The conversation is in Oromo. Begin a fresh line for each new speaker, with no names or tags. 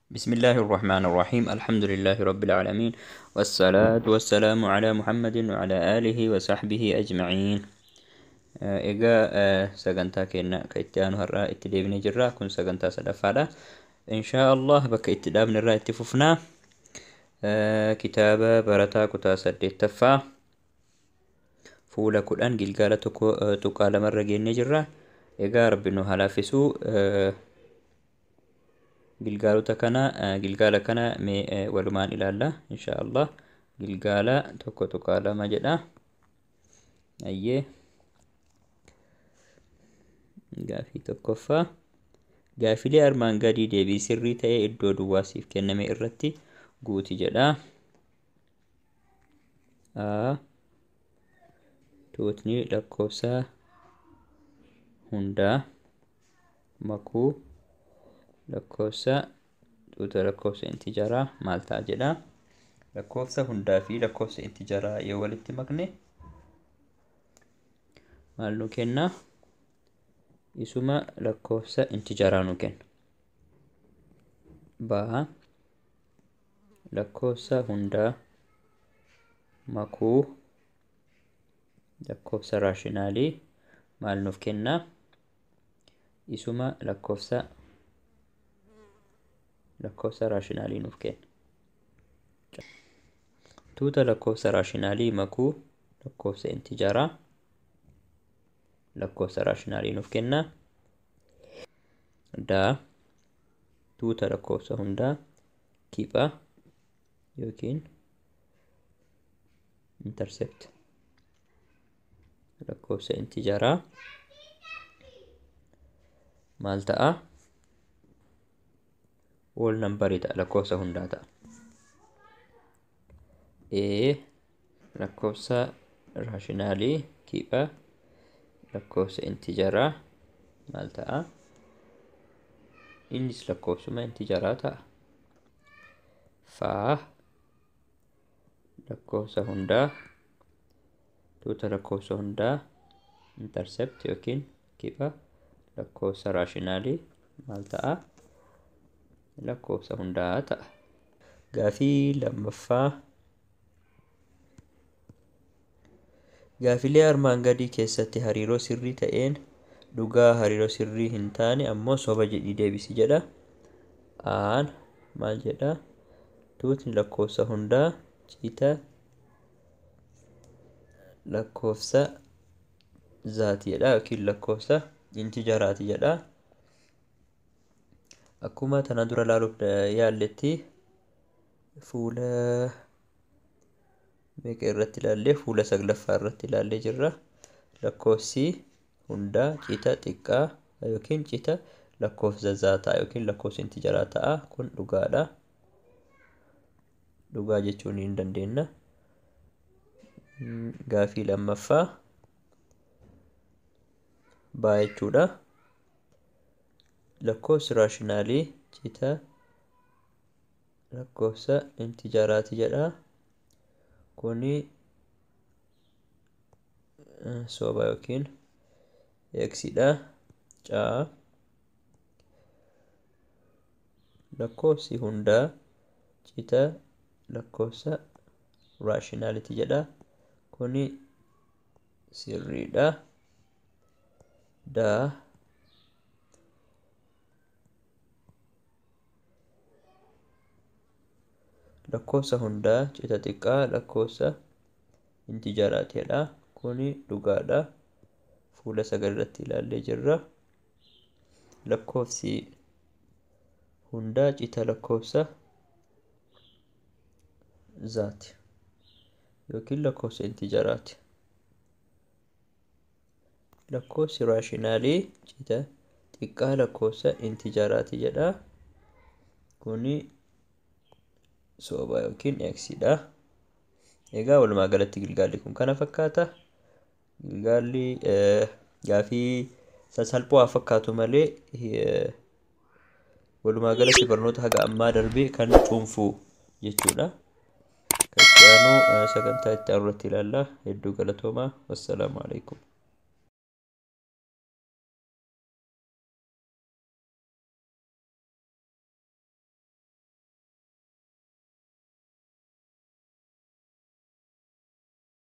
بسم الله الرحمن الرحيم. الحمد لله رب العالمين، والصلاة والسلام على محمد وعلى آله وصحبه أجمعين. سجنتا كنا كيتيانو هراء اتدابني جرا كن سجنتا سلفالا إن شاء الله بك اتدابني الراء اتففنا. كتابة برتا كتا سدي تفا فولا كلان قلقالة تقال مرة جيني جرا. ربنا هلافسو قلقالة كنا ولمان إلى الله إن شاء الله. قلقالة تقال ما جدا أيه قافي تكفى قافي لي أرمان قادي ديبي سري تاي إدو دواسيف كنمي إرتي قوتي جدا توتني لكوسا هندا مكو لكوسا توتا لكوسا انتجارا مالتا جدا لكوسا هندا في لكوسا انتجارا يوالتي مقني مالو كنا isuma lakkoofsa intijaaraa nu kenna. Baa lakkoofsa hundaa makuu lakkoofsa raashinaalii maal nuuf kenna? Isuma lakkoofsa raashinaalii nuuf kenna. Tuuta lakkoofsa raashinaalii makuu lakkoofsa intijaaraa lakkoofsa raashinaalii nuuf kenna. Daa tuuta lakkoofsa hundaa kipha yookiin intercept lakkoofsa intijaaraa maal ta'a? whole number ta'a lakkoofsa hundaa ta'a. Lakkoofsa raashinaalii kipha lakkoofsa intijaaraa maal ta'a? Innis lakkoofsuma intijaaraa ta'a. Faa lakkoofsa hundaa tuuta lakkoofsa hundaa intercept yookiin kipha lakkoofsa raashinaalii maal ta'a? Lakkoofsa hundaa ta'a. Gaafii lammaffaa gaafilee armaan gadii keessatti hariiroo sirrii ta'een dhugaa hariiroo sirrii hin taane ammoo soba jedhii deebisi jedha. Maal jedha? Tuutni lakkoofsa hundaa cita lakkoofsa zaati jedha yookiin lakkoofsa intijaaraati jedha. Akkuma tana dura laaluuf yaalletti fuula meeqa irratti ilaallee fuula saglaffaa irratti ilaallee jirra. Lakkoofsi hundaa cita xiqqaa yookiin cita lakkoofsa zaataa yookiin lakkoofsa intijaaraa ta'a. Kun dhugaadha. Dhugaa jechuun hin dandeenya. Gaafii lammaffaa baa jechuudha. Lakkoofsi raashinaalii cita lakkoofsa intijaaraati jedha. Kuni soba yookiin eegsidha. Caa lakkoofsi hundaa cita lakkoofsa raashinaaliiti jedha. Kuni sirriidha. Daa lakkoofsa hundaa cita xiqqaa lakkoofsa intijaaraati jedha. Kuni dhugaadha. Fuula sagal irratti ilaallee jirra. Lakkoofsi hundaa cita lakkoofsa zaati yookiin lakkoofsa intijaaraati. Lakkoofsi raashinaalii cita xiqqaa lakkoofsa intijaaraati jedha. Kuni soba yookiin eegsidha. Egaa walumaa galatti gilgaalli kun kana fakkaata. Gilgaalli gaafii sasalphoo haa fakkaatu malee walumaa galatti barnoota haga ammaa darbee kan cuunfu jechuudha. Kan itti aanu sagantaa itti aanu irratti ilaalla. Hedduu galatoomaa. Wassalaamu alaikum.